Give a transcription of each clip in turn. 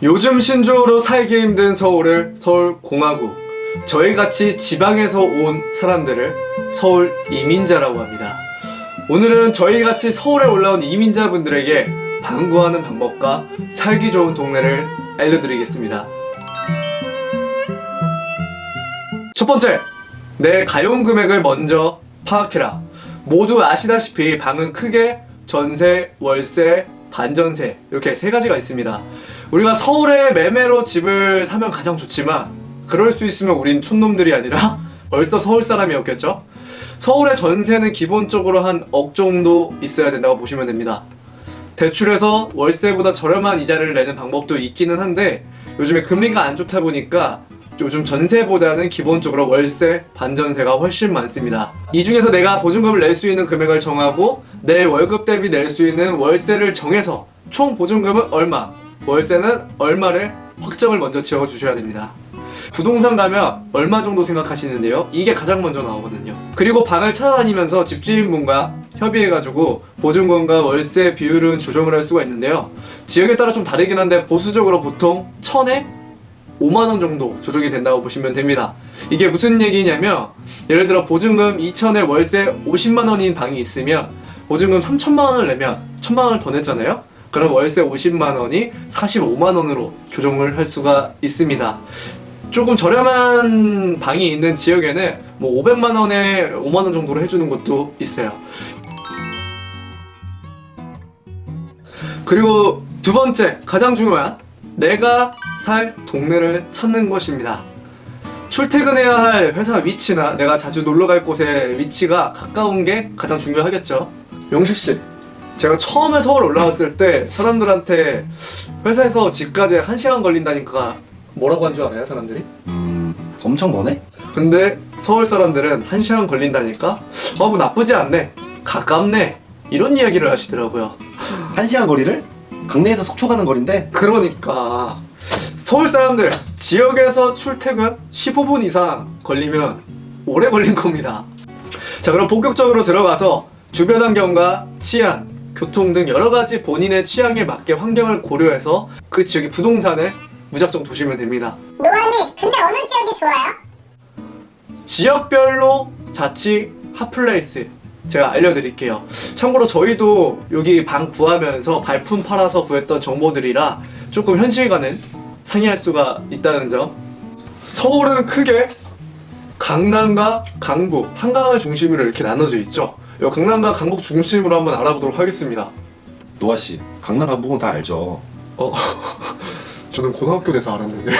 요즘 신조어로 살기 힘든 서울을 서울공화국, 저희같이 지방에서 온 사람들을 서울 이민자라고 합니다. 오늘은 저희같이 서울에 올라온 이민자분들에게 방구하는 방법과 살기 좋은 동네를 알려드리겠습니다. 첫 번째, 내 가용 금액을 먼저 파악해라. 모두 아시다시피 방은 크게 전세, 월세, 반전세 이렇게 세 가지가 있습니다. 우리가 서울에 매매로 집을 사면 가장 좋지만 그럴 수 있으면 우린 촌놈들이 아니라 벌써 서울 사람이었겠죠? 서울의 전세는 기본적으로 한 억 정도 있어야 된다고 보시면 됩니다. 대출해서 월세보다 저렴한 이자를 내는 방법도 있기는 한데 요즘에 금리가 안 좋다 보니까 요즘 전세보다는 기본적으로 월세, 반전세가 훨씬 많습니다. 이 중에서 내가 보증금을 낼 수 있는 금액을 정하고 내 월급 대비 낼 수 있는 월세를 정해서 총 보증금은 얼마, 월세는 얼마를 확정을 먼저 지어주셔야 됩니다. 부동산 가면 얼마 정도 생각하시는데요? 이게 가장 먼저 나오거든요. 그리고 방을 찾아다니면서 집주인분과 협의해가지고 보증금과 월세 비율은 조정을 할 수가 있는데요. 지역에 따라 좀 다르긴 한데 보수적으로 보통 1000에 5만원 정도 조정이 된다고 보시면 됩니다. 이게 무슨 얘기냐면 예를 들어 보증금 2천에 월세 50만원인 방이 있으면 보증금 3천만원을 내면 1000만원을 더 냈잖아요? 그럼 월세 50만원이 45만원으로 조정을 할 수가 있습니다. 조금 저렴한 방이 있는 지역에는 뭐 500만원에 5만원 정도로 해주는 것도 있어요. 그리고 두 번째, 가장 중요한 내가 살 동네를 찾는 것입니다. 출퇴근해야 할 회사 위치나 내가 자주 놀러갈 곳의 위치가 가까운 게 가장 중요하겠죠. 용식씨, 제가 처음에 서울 올라왔을 때 사람들한테 회사에서 집까지 1시간 걸린다니까 뭐라고 한 줄 알아요, 사람들이? 엄청 머네? 근데 서울 사람들은 1시간 걸린다니까 뭐 나쁘지 않네, 가깝네, 이런 이야기를 하시더라고요. 1시간 거리를? 강내에서 속초 가는 거리인데? 그러니까 서울 사람들 지역에서 출퇴근 15분 이상 걸리면 오래 걸린 겁니다. 자, 그럼 본격적으로 들어가서 주변 환경과 치안, 교통 등 여러 가지 본인의 취향에 맞게 환경을 고려해서 그 지역의 부동산을 무작정 보시면 됩니다. 노아님, 근데 어느 지역이 좋아요? 지역별로 자취 핫플레이스 제가 알려드릴게요. 참고로 저희도 여기 방 구하면서 발품 팔아서 구했던 정보들이라 조금 현실과는 상이할 수가 있다는 점. 서울은 크게 강남과 강북, 한강을 중심으로 이렇게 나눠져 있죠. 이 강남과 강북 중심으로 한번 알아보도록 하겠습니다. 노아씨, 강남 강북은 다 알죠. 저는 고등학교 돼서 알았는데.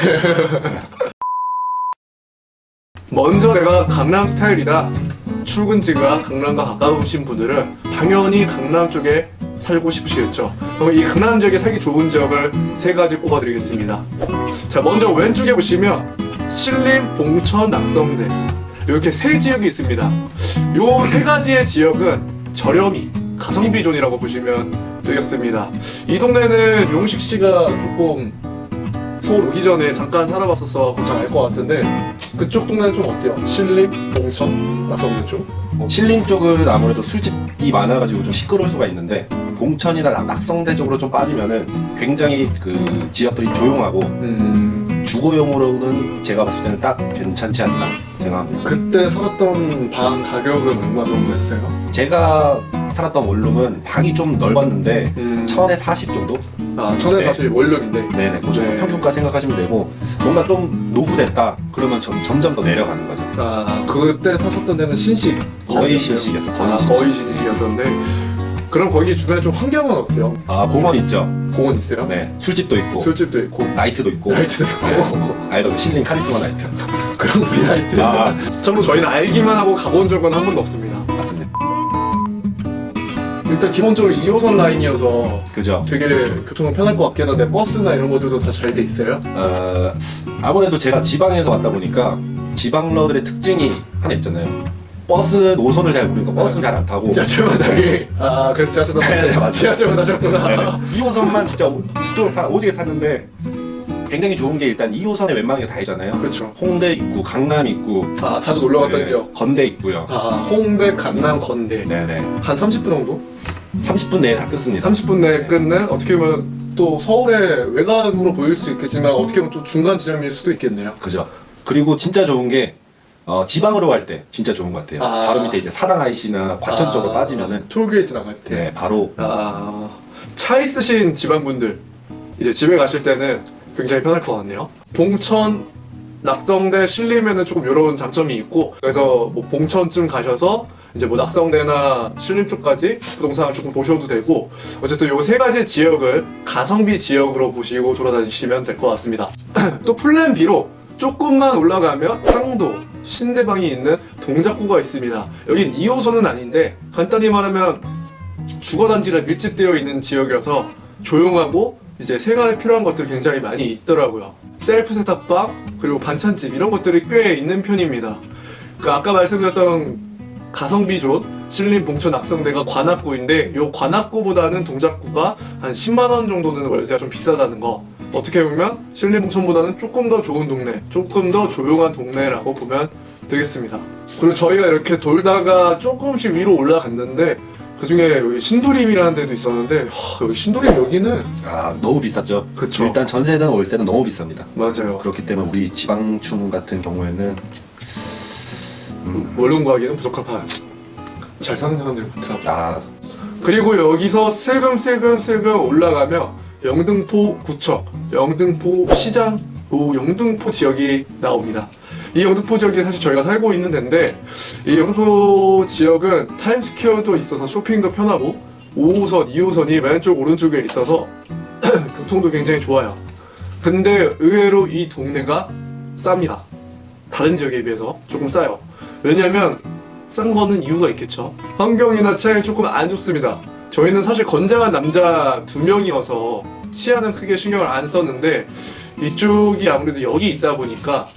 먼저 내가 강남 스타일이다, 출근지가 강남과 가까우신 분들은 당연히 강남 쪽에 살고 싶으시겠죠. 그럼 이 강남 지역에 살기 좋은 지역을 세 가지 꼽아드리겠습니다. 자, 먼저 왼쪽에 보시면 신림, 봉천, 낙성대 이렇게 세 지역이 있습니다. 요 세 가지의 지역은 저렴이 가성비 존이라고 보시면 되겠습니다. 이 동네는 용식 씨가 조금 서울 오기 전에 잠깐 살아봤었어 잘 알 것 같은데 그쪽 동네는 좀 어때요? 신림, 봉천, 낙성대 쪽? 신림 쪽은 아무래도 술집이 많아가지고 좀 시끄러울 수가 있는데 봉천이나 낙성대 쪽으로 좀 빠지면은 굉장히 그 지역들이 조용하고 주거용으로는 제가 봤을 때는 딱 괜찮지 않나 생각합니다. 그때 살았던 방 가격은 얼마 정도 했어요? 제가 살았던 원룸은 방이 좀 넓었는데 1000에 40 정도? 아, 전에 사실 원룸인데. 네네, 그 정도 네. 평균가 생각하시면 되고 뭔가 좀 노후됐다 그러면 점점 더 내려가는 거죠. 아, 그때 사셨던 데는 신식 거의 신식이었어, 거의 신식. 거의 신식이었던데. 그럼 거기 주변에 좀 환경은 어때요? 아, 공원 있죠. 공원 있어요? 네, 술집도 있고 술집도 있고 나이트도 있고 나이트도 있고. 네. 알죠, 신림 카리스마 나이트. 그런 나이트. 아. 참고로 저희는 알기만 하고 가본 적은 한 번도 없습니다. 맞습니다. 일단 기본적으로 2호선 라인이어서 그죠. 되게 교통은 편할 것 같긴 한데 버스나 이런 것들도 다 잘 돼 있어요? 아무래도 제가 지방에서 왔다 보니까 지방러들의 특징이 하나 있잖아요. 버스 노선을 잘 모르니까 버스는 잘 안 타고 지하철만 타기. 아, 그래서 지하철만 네, 맞아요. 지하철만 타셨구나. 2호선만 진짜 죽도록 오지게 탔는데 굉장히 좋은 게 일단 2호선에 웬만한 게 다 있잖아요. 그렇죠. 홍대 있고 강남 있고 아, 자주 놀러 갔던 네, 지역. 건대 있고요. 아, 홍대, 강남, 건대. 네네. 한 30분 정도? 30분 내에 다 끝습니다. 30분 내에 끝는 어떻게 보면 또 또 서울의 외곽으로 보일 수 있겠지만 어떻게 보면 좀 중간 지점일 수도 있겠네요. 그죠. 그리고 진짜 좋은 게 지방으로 갈 때 진짜 좋은 것 같아요. 아. 바로 밑에 이제 사당 IC나 과천 쪽으로 빠지면은 톨게이트 나갈 때. 네, 바로 차 있으신 지방분들 이제 집에 가실 때는 굉장히 편할 것 같네요. 봉천, 낙성대, 신림에는 조금 이런 장점이 있고, 그래서 뭐 봉천쯤 가셔서 이제 뭐 낙성대나 신림 쪽까지 부동산을 조금 보셔도 되고, 어쨌든 요 세 가지 지역을 가성비 지역으로 보시고 돌아다니시면 될 것 같습니다. 또 플랜 B로 조금만 올라가면 상도, 신대방이 있는 동작구가 있습니다. 여긴 2호선은 아닌데 간단히 말하면 주거단지가 밀집되어 있는 지역이어서 조용하고 이제 생활에 필요한 것들이 굉장히 많이 있더라고요. 셀프 세탁방 그리고 반찬집 이런 것들이 꽤 있는 편입니다. 그 아까 말씀드렸던 가성비 존 신림 봉천 낙성대가 관악구인데 요 관악구보다는 동작구가 한 10만 원 정도는 월세가 좀 비싸다는 거. 어떻게 보면 신림 봉천보다는 조금 더 좋은 동네, 조금 더 조용한 동네라고 보면 되겠습니다. 그리고 저희가 이렇게 돌다가 조금씩 위로 올라갔는데 그 중에 여기 신도림이라는 데도 있었는데 여기 신도림 여기는 너무 비쌌죠. 그쵸. 일단 전세든 월세는 너무 비쌉니다. 맞아요. 그렇기 때문에 우리 지방충 같은 경우에는 원룸 구하기는 부족한 판. 잘 사는 사람들이 많더라고요. 그리고 여기서 슬금 올라가면 영등포 구청, 영등포 시장, 영등포 지역이 나옵니다. 이 영등포 지역이 사실 저희가 살고 있는 데인데 이 영등포 지역은 타임스퀘어도 있어서 쇼핑도 편하고 5호선, 2호선이 왼쪽 오른쪽에 있어서 교통도 굉장히 좋아요. 근데 의외로 이 동네가 쌉니다. 다른 지역에 비해서 조금 싸요. 왜냐면 싼 거는 이유가 있겠죠. 환경이나 치안이 조금 안 좋습니다. 저희는 사실 건장한 남자 2명이어서 치안은 크게 신경을 안 썼는데 이쪽이 아무래도 여기 있다 보니까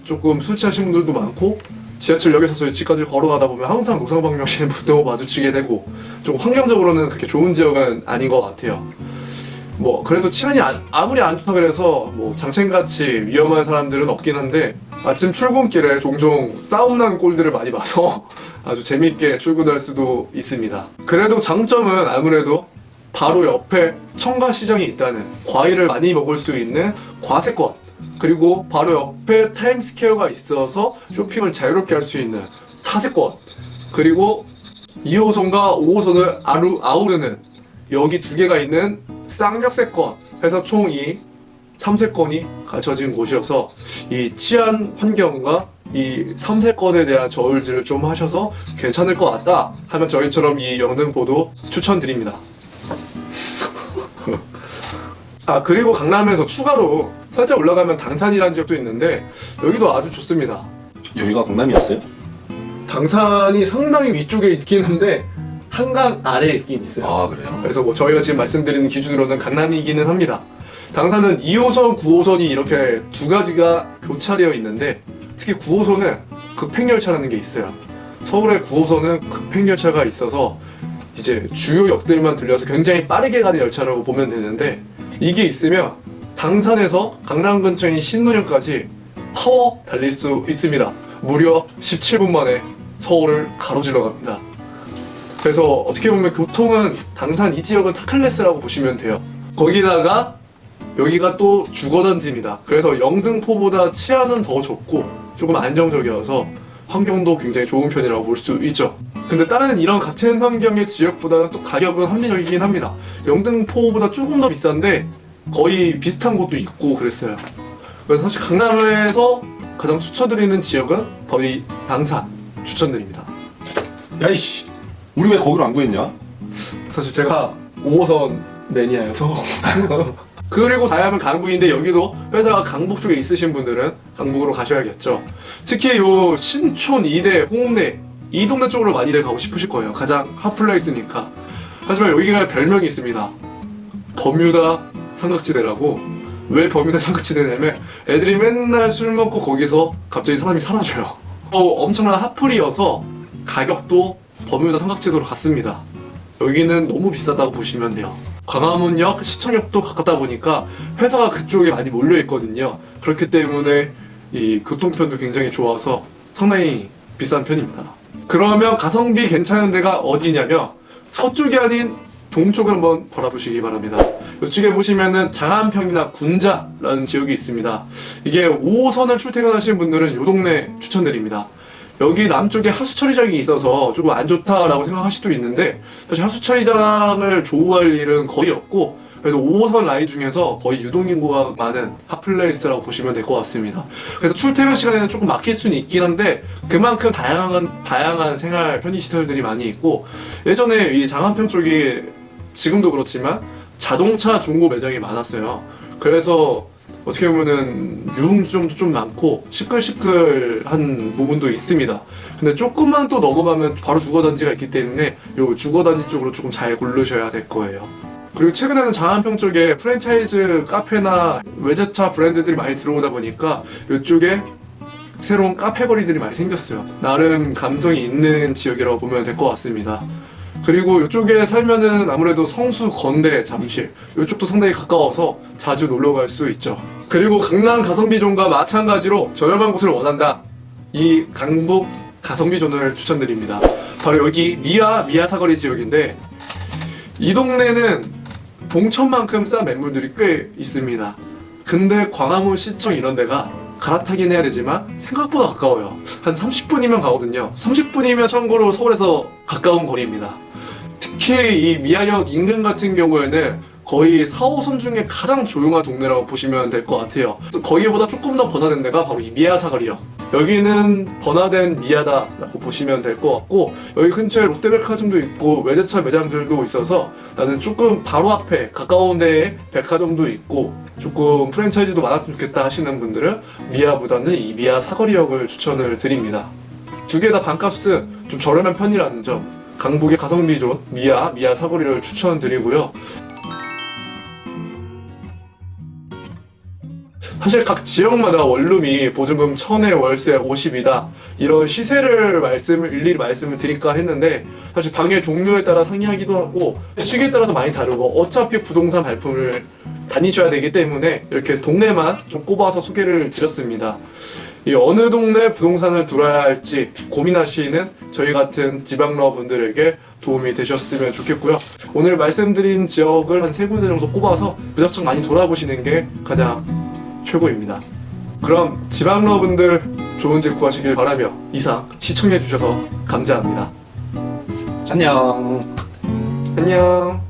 조금 술 취하신 분들도 많고 지하철역에서 저희 집까지 걸어가다 보면 항상 노상방뇨하시는 분도 마주치게 되고 좀 환경적으로는 그렇게 좋은 지역은 아닌 것 같아요. 뭐 그래도 치안이 아무리 안 좋다 그래서 뭐 장첸같이 위험한 사람들은 없긴 한데 아침 출근길에 종종 싸움 난 꼴들을 많이 봐서 아주 재밌게 출근할 수도 있습니다. 그래도 장점은 아무래도 바로 옆에 청가시장이 있다는, 과일을 많이 먹을 수 있는 과세권, 그리고 바로 옆에 타임스퀘어가 있어서 쇼핑을 자유롭게 할 수 있는 타세권, 그리고 2호선과 5호선을 아우르는 여기 두 개가 있는 쌍역세권 해서 총 이 3세권이 갖춰진 곳이어서 이 치안 환경과 이 3세권에 대한 저울질을 좀 하셔서 괜찮을 것 같다 하면 저희처럼 이 영등포도 추천드립니다. 그리고 강남에서 추가로 살짝 올라가면 당산이라는 지역도 있는데 여기도 아주 좋습니다. 여기가 강남이었어요? 당산이 상당히 위쪽에 있긴 한데 한강 아래에 있긴 있어요. 그래요? 그래서 뭐 저희가 지금 말씀드리는 기준으로는 강남이기는 합니다. 당산은 2호선, 9호선이 이렇게 두 가지가 교차되어 있는데 특히 9호선은 급행열차라는 게 있어요. 서울의 9호선은 급행열차가 있어서 이제 주요 역들만 들려서 굉장히 빠르게 가는 열차라고 보면 되는데 이게 있으면 당산에서 강남 근처인 신논현까지 파워 달릴 수 있습니다. 무려 17분 만에 서울을 가로질러 갑니다. 그래서 어떻게 보면 교통은 당산 이 지역은 타클래스라고 보시면 돼요. 거기다가 여기가 또 주거단지입니다. 그래서 영등포보다 치안은 더 좋고 조금 안정적이어서 환경도 굉장히 좋은 편이라고 볼 수 있죠. 근데 다른 이런 같은 환경의 지역보다는 또 가격은 합리적이긴 합니다. 영등포보다 조금 더 비싼데 거의 비슷한 곳도 있고 그랬어요. 그래서 사실 강남에서 가장 추천드리는 지역은 바로 이 당산 추천드립니다. 야이씨, 우리 왜 거기로 안 구했냐? 사실 제가 5호선 매니아여서 그리고 다양한 강북인데 여기도 회사가 강북 쪽에 있으신 분들은 강북으로 가셔야겠죠. 특히 요 신촌, 이대, 홍대 이 동네 쪽으로 많이들 가고 싶으실 거예요. 가장 핫플레이스니까. 하지만 여기가 별명이 있습니다. 버뮤다 삼각지대라고. 왜 버뮤다 삼각지대냐면 애들이 맨날 술 먹고 거기서 갑자기 사람이 사라져요. 엄청난 핫플이어서 가격도 버뮤다 삼각지대로 갔습니다. 여기는 너무 비싸다고 보시면 돼요. 광화문역, 시청역도 가깝다 보니까 회사가 그쪽에 많이 몰려 있거든요. 그렇기 때문에 이 교통편도 굉장히 좋아서 상당히 비싼 편입니다. 그러면 가성비 괜찮은 데가 어디냐면 서쪽이 아닌 동쪽을 한번 바라보시기 바랍니다. 이쪽에 보시면은 장안평이나 군자라는 지역이 있습니다. 이게 5호선을 출퇴근하시는 분들은 이 동네 추천드립니다. 여기 남쪽에 하수처리장이 있어서 조금 안 좋다라고 생각하실 수도 있는데 사실 하수처리장을 조우할 일은 거의 없고 그래서 5호선 라인 중에서 거의 유동인구가 많은 핫플레이스라고 보시면 될 것 같습니다. 그래서 출퇴근 시간에는 조금 막힐 수는 있긴 한데 그만큼 다양한 생활 편의시설들이 많이 있고 예전에 이 장안평 쪽이 지금도 그렇지만 자동차 중고 매장이 많았어요. 그래서 어떻게 보면은 유흥주점도 좀 많고 시끌시끌한 부분도 있습니다. 근데 조금만 또 넘어가면 바로 주거단지가 있기 때문에 요 주거단지 쪽으로 조금 잘 고르셔야 될 거예요. 그리고 최근에는 장안평 쪽에 프랜차이즈 카페나 외제차 브랜드들이 많이 들어오다 보니까 이쪽에 새로운 카페 거리들이 많이 생겼어요. 나름 감성이 있는 지역이라고 보면 될 것 같습니다. 그리고 이쪽에 살면은 아무래도 성수, 건대, 잠실 이쪽도 상당히 가까워서 자주 놀러 갈 수 있죠. 그리고 강남 가성비존과 마찬가지로 저렴한 곳을 원한다. 이 강북 가성비존을 추천드립니다. 바로 여기 미아 사거리 지역인데 이 동네는 봉천만큼 싼 매물들이 꽤 있습니다. 근데 광화문 시청 이런 데가 갈아타긴 해야 되지만 생각보다 가까워요. 한 30분이면 가거든요. 30분이면 참고로 서울에서 가까운 거리입니다. 특히 이 미아역 인근 같은 경우에는 거의 4호선 중에 가장 조용한 동네라고 보시면 될 것 같아요. 거기보다 조금 더 번화된 데가 바로 이 미아 사거리역. 여기는 번화된 미아다라고 보시면 될 것 같고 여기 근처에 롯데백화점도 있고 외제차 매장들도 있어서 나는 조금 바로 앞에 가까운 데에 백화점도 있고 조금 프랜차이즈도 많았으면 좋겠다 하시는 분들은 미아보다는 이 미아 사거리역을 추천을 드립니다. 두 개 다 반값은 좀 저렴한 편이라는 점, 강북의 가성비존 미아 사거리를 추천드리고요. 사실 각 지역마다 원룸이 보증금 1000에 월세 50이다 이런 시세를 일일이 말씀을 드릴까 했는데 사실 방의 종류에 따라 상이하기도 하고 시기에 따라서 많이 다르고 어차피 부동산 발품을 다니셔야 되기 때문에 이렇게 동네만 좀 꼽아서 소개를 드렸습니다. 이 어느 동네 부동산을 들어야 할지 고민하시는 저희 같은 지방러 분들에게 도움이 되셨으면 좋겠고요. 오늘 말씀드린 지역을 한 3군데 정도 꼽아서 무작정 많이 돌아보시는 게 가장 최고입니다. 그럼 지방러 분들 좋은 집 구하시길 바라며 이상 시청해주셔서 감사합니다. 안녕. 안녕.